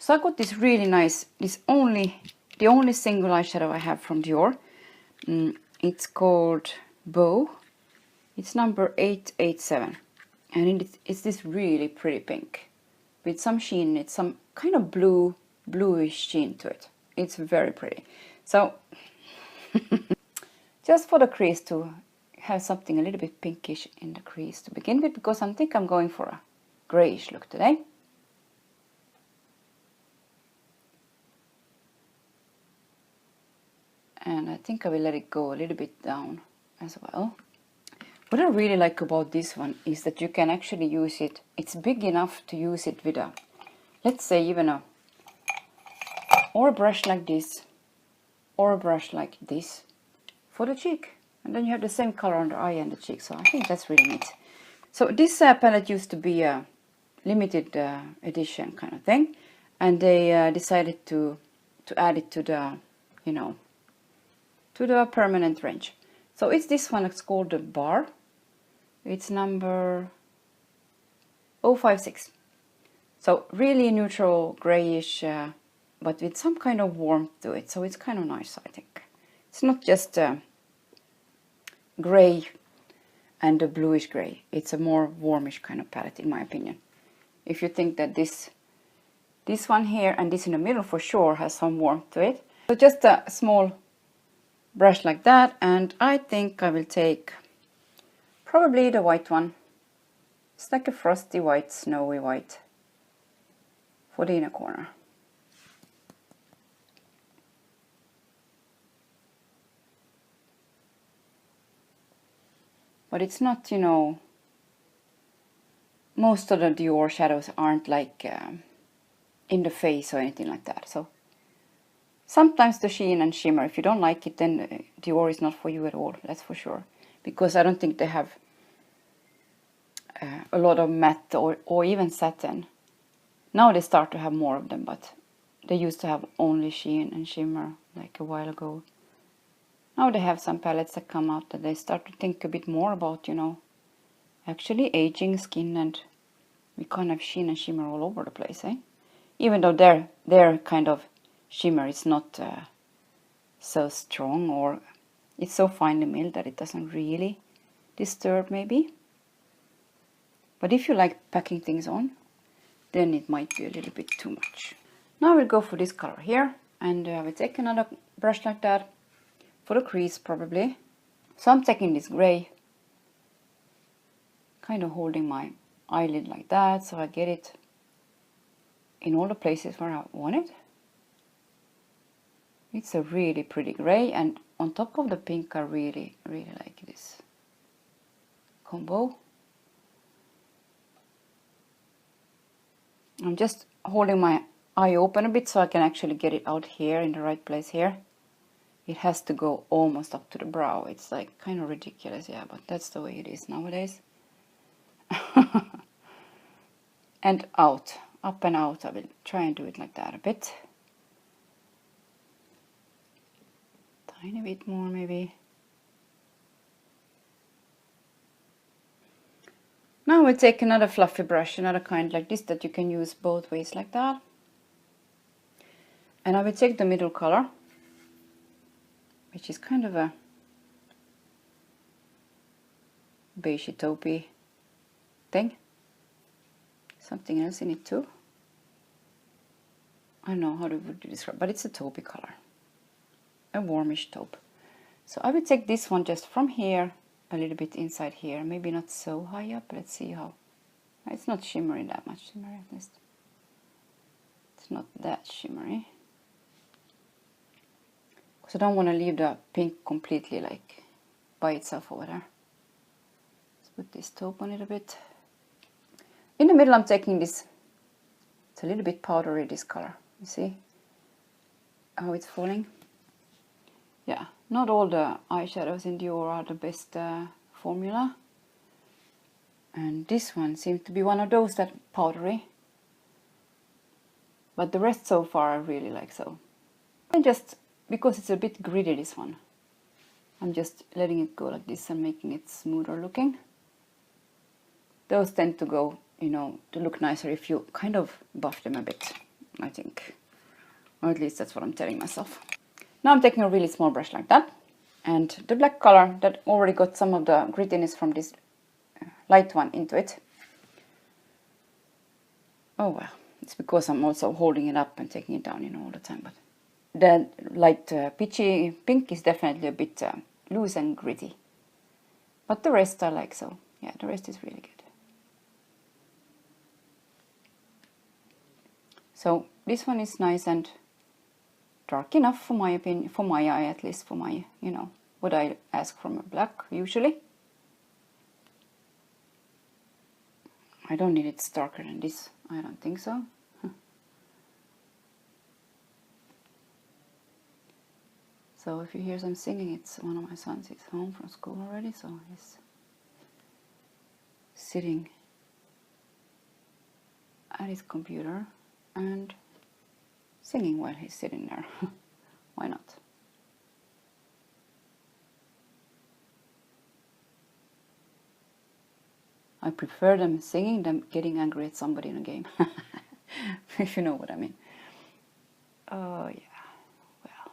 So I got this really nice, the only single eyeshadow I have from Dior. It's called Bow. It's number 887. And it's this really pretty pink. With some sheen, it's some kind of bluish sheen to it. It's very pretty. So, just for the crease to have something a little bit pinkish in the crease to begin with, because I think I'm going for a grayish look today. And I think I will let it go a little bit down as well. What I really like about this one is that you can actually use it, it's big enough to use it with a, let's say even or a brush like this, or a brush like this for the cheek. And then you have the same color on the eye and the cheek, so I think that's really neat. So this palette used to be a limited edition kind of thing, and they decided to add it to the, you know, to the permanent range. So it's this one, it's called the Bar. It's number 056. So really neutral grayish, but with some kind of warmth to it. So it's kind of nice, I think. It's not just gray and a bluish gray. It's a more warmish kind of palette, in my opinion. If you think that this one here and this in the middle for sure has some warmth to it. So just a small brush like that, and I think I will take probably the white one. It's like a frosty white, snowy white for the inner corner. But it's not, you know, most of the Dior shadows aren't like in the face or anything like that. So sometimes the sheen and shimmer, if you don't like it, then Dior is not for you at all, that's for sure. Because I don't think they have a lot of matte or even satin. Now they start to have more of them, but they used to have only sheen and shimmer like a while ago. Now they have some palettes that come out that they start to think a bit more about, you know, actually aging skin, and we can't have sheen and shimmer all over the place, eh? Even though their kind of shimmer is not so strong, or it's so finely milled that it doesn't really disturb maybe. But if you like packing things on, then it might be a little bit too much. Now we'll go for this color here, and I will take another brush like that for the crease probably. So I'm taking this gray, kind of holding my eyelid like that, so I get it in all the places where I want it. It's a really pretty gray, and on top of the pink I really like this combo. I'm just holding my eye open a bit so I can actually get it out here in the right place here. It has to go almost up to the brow. It's like kind of ridiculous, yeah, but that's the way it is nowadays. And out, up and out. I will try and do it like that a bit. Tiny bit more maybe. Now we'll take another fluffy brush, another kind like this that you can use both ways like that. And I will take the middle color, which is kind of a beigey taupey thing. Something else in it too. I don't know how to describe, but it's a taupey color. A warmish taupe. So I will take this one just from here, a little bit inside here. Maybe not so high up. Let's see how. It's not shimmery, that much shimmery at least. It's not that shimmery. Because I don't want to leave the pink completely like by itself over there. Let's put this taupe on it a bit. In the middle I'm taking this, it's a little bit powdery, this color. You see how it's falling? Yeah, not all the eyeshadows in Dior are the best formula. And this one seems to be one of those that powdery. But the rest so far I really like so. And just, because it's a bit gritty this one, I'm just letting it go like this and making it smoother looking. Those tend to go, you know, to look nicer if you kind of buff them a bit. I think. Or at least that's what I'm telling myself. Now I'm taking a really small brush like that. And the black color that already got some of the grittiness from this light one into it. Oh well, it's because I'm also holding it up and taking it down, you know, all the time. But the light peachy pink is definitely a bit loose and gritty. But the rest I like, so yeah, the rest is really good. So this one is nice and dark enough for my opinion, for my eye, at least for my, you know, what I ask from a black usually. I don't need it darker than this, I don't think so. So if you hear some singing, it's one of my sons. He's home from school already, so he's sitting at his computer and singing while he's sitting there. Why not? I prefer them singing than getting angry at somebody in a game. If you know what I mean. Oh yeah, well.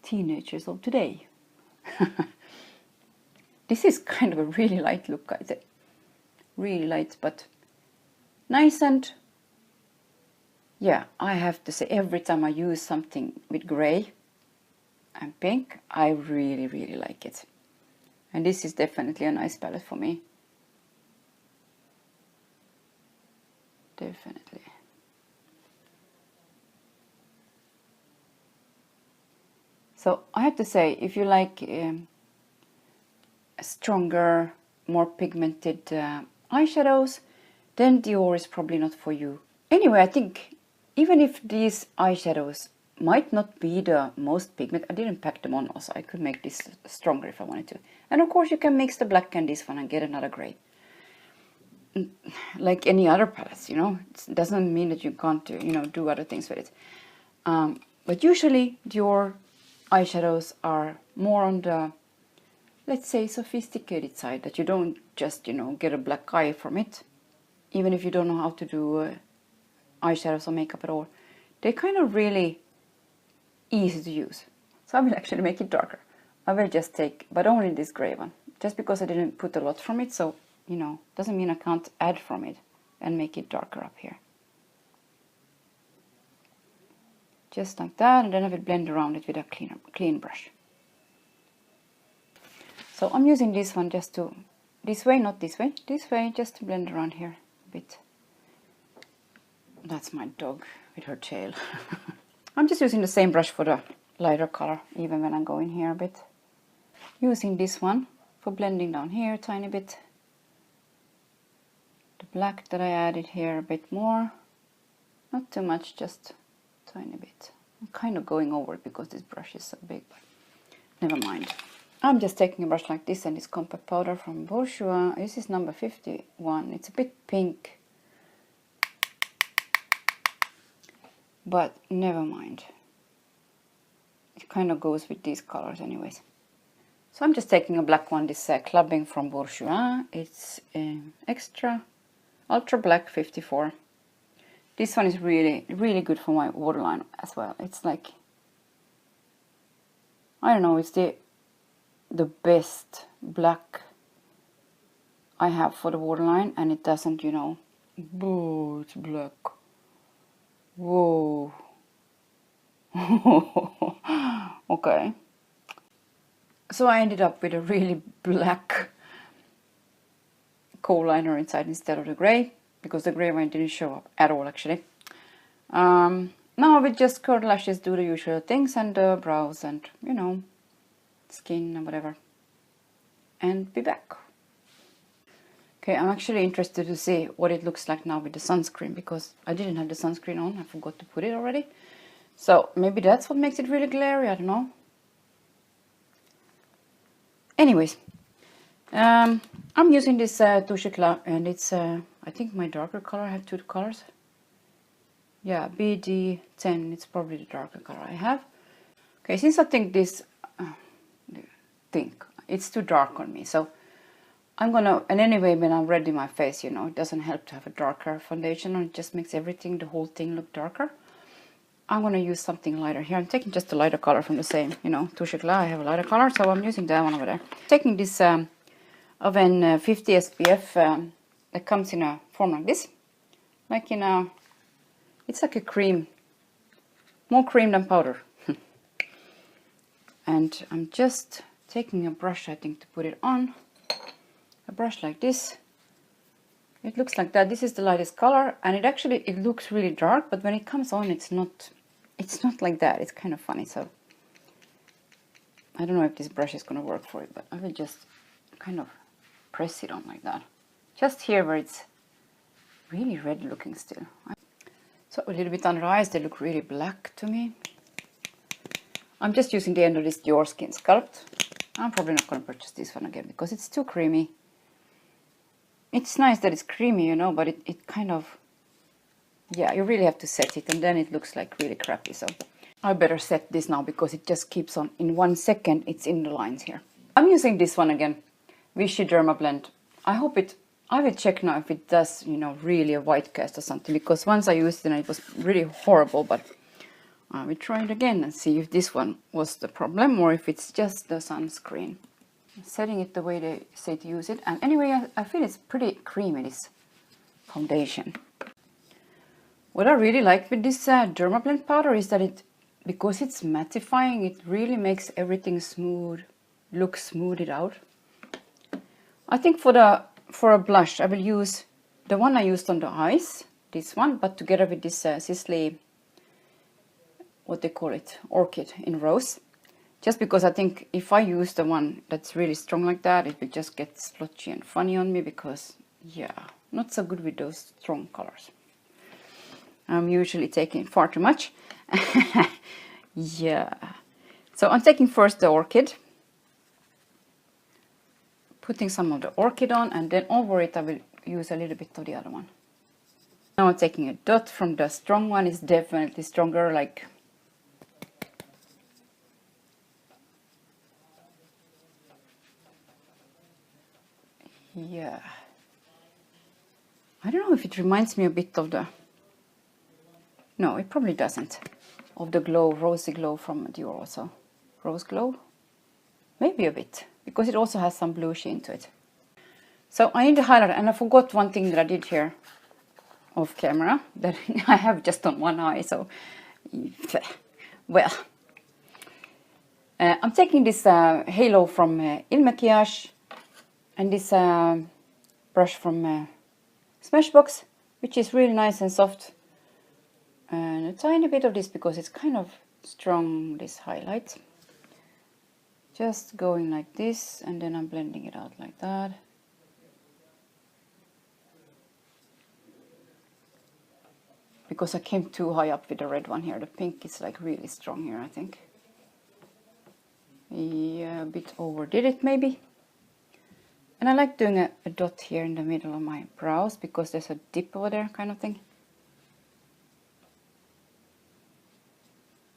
Teenagers of today. This is kind of a really light look, I think. Really light, but nice. And yeah, I have to say, every time I use something with gray and pink, I really, really like it. And this is definitely a nice palette for me. Definitely. So I have to say, if you like stronger, more pigmented eyeshadows, then Dior is probably not for you. Anyway, I think even if these eyeshadows might not be the most pigment, I didn't pack them on also. I could make this stronger if I wanted to. And of course you can mix the black and this one and get another gray. Like any other palettes, you know. It doesn't mean that you can't, you know, do other things with it. But usually Dior eyeshadows are more on the, let's say, sophisticated side, that you don't just, you know, get a black eye from it. Even if you don't know how to do eyeshadows or makeup at all. They're kind of really easy to use. So I will actually make it darker. I will just take, but only this gray one. Just because I didn't put a lot from it, so, you know, doesn't mean I can't add from it and make it darker up here. Just like that, and then I will blend around it with a clean brush. So I'm using this one just to, this way, not this way, just to blend around here a bit. That's my dog with her tail. I'm just using the same brush for the lighter color, even when I go in here a bit. Using this one for blending down here a tiny bit. The black that I added here a bit more. Not too much, just a tiny bit. I'm kind of going over it because this brush is so big, but never mind. I'm just taking a brush like this and this compact powder from Bourjois. This is number 51. It's a bit pink. But never mind. It kind of goes with these colors anyways. So I'm just taking a black one, this clubbing from Bourjois. It's extra ultra black 54. This one is really, really good for my waterline as well. It's like, I don't know, it's the best black I have for the waterline, and it doesn't, you know, oh, it's black. Whoa. Okay. So I ended up with a really black kohl liner inside instead of the gray, because the gray one didn't show up at all actually. Now with just curled lashes, do the usual things, and brows and, you know, skin and whatever, and be back. Okay, I'm actually interested to see what it looks like now with the sunscreen, because I didn't have the sunscreen on. I forgot to put it already. So maybe that's what makes it really glary, I don't know. Anyways, I'm using this Touche Éclat, and it's, I think my darker color, I have two colors. Yeah, BD10, it's probably the darker color I have. Okay, since I think this, it's too dark on me, so I'm gonna, and anyway, when I'm ready my face, you know, it doesn't help to have a darker foundation, and it just makes everything, the whole thing, look darker. I'm gonna use something lighter here. I'm taking just a lighter color from the same, you know, Touche Éclat. I have a lighter color, so I'm using that one over there. Taking this Oven 50 SPF that comes in a form like this, like in a, it's like a cream, more cream than powder. And I'm just taking a brush, I think, to put it on. A brush like this. It looks like that. This is the lightest color, and it actually, it looks really dark, but when it comes on, it's not like that. It's kind of funny. So I don't know if this brush is going to work for it, but I will just kind of press it on like that. Just here where it's really red looking still. So a little bit under the eyes, they look really black to me. I'm just using the end of this Dior Skin Sculpt. I'm probably not going to purchase this one again because it's too creamy. It's nice that it's creamy, you know, but it kind of, yeah, you really have to set it, and then it looks like really crappy. So I better set this now because it just keeps on, in 1 second, it's in the lines here. I'm using this one again, Vichy Derma Blend. I will check now if it does, you know, really a white cast or something, because once I used it and it was really horrible, but I will try it again and see if this one was the problem or if it's just the sunscreen. I'm setting it the way they say to use it, and anyway, I feel it's pretty creamy, this foundation. What I really like with this Derma Blend powder is that because it's mattifying, it really makes everything smooth, look smoothed out. I think for a blush, I will use the one I used on the eyes, this one, but together with this Sisley, what they call it, Orchid in Rose. Just because I think if I use the one that's really strong like that, it will just get splotchy and funny on me, because, yeah, not so good with those strong colors. I'm usually taking far too much. Yeah. So I'm taking first the Orchid. Putting some of the Orchid on, and then over it I will use a little bit of the other one. Now I'm taking a dot from the strong one. It's definitely stronger, like, yeah. I don't know if it reminds me a bit of the, no, it probably doesn't, of the glow, rosy glow from Dior also. Rose glow? Maybe a bit, because it also has some blue sheen to it. So I need the highlighter, and I forgot one thing that I did here off camera that I have just on one eye, so well. I'm taking this halo from Il Maquillage and this brush from Smashbox, which is really nice and soft, and a tiny bit of this because it's kind of strong, this highlight. Just going like this, and then I'm blending it out like that. Because I came too high up with the red one here. The pink is like really strong here, I think. Yeah, a bit overdid it maybe. And I like doing a dot here in the middle of my brows because there's a dip over there kind of thing.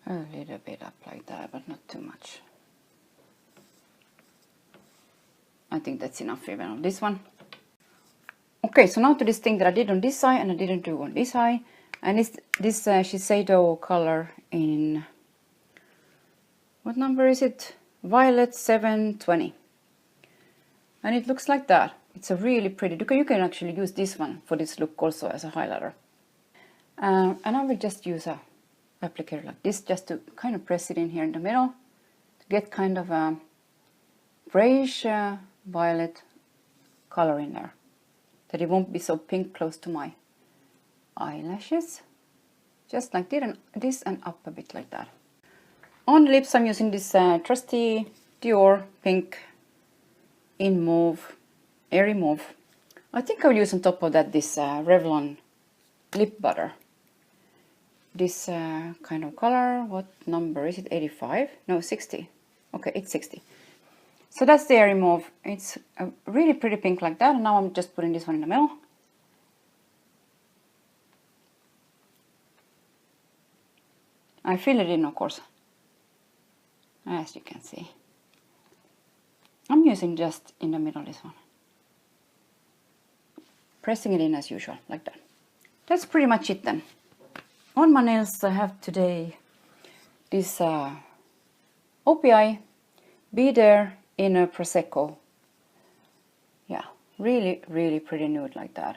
A little bit up like that, but not too much. I think that's enough even on this one. Okay, so now to this thing that I did on this eye and I didn't do on this eye. And it's this Shiseido color in, what number is it? Violet 720. And it looks like that. It's a really pretty, you can actually use this one for this look also as a highlighter. And I will just use a applicator like this, just to kind of press it in here in the middle, to get kind of a grayish violet color in there, that it won't be so pink close to my eyelashes. Just like this and up a bit like that. On the lips I'm using this trusty Dior pink in mauve, airy mauve. I think I'll use on top of that this Revlon lip butter. This kind of color, what number is it? 85? No, 60. Okay, it's 60. So that's the airy mauve. It's a really pretty pink like that. And now I'm just putting this one in the middle. I fill it in, of course, as you can see. I'm using just in the middle this one. pressing it in as usual, like that. That's pretty much it then. On my nails I have today this OPI Be There in a Prosecco. Yeah, really, really pretty nude like that.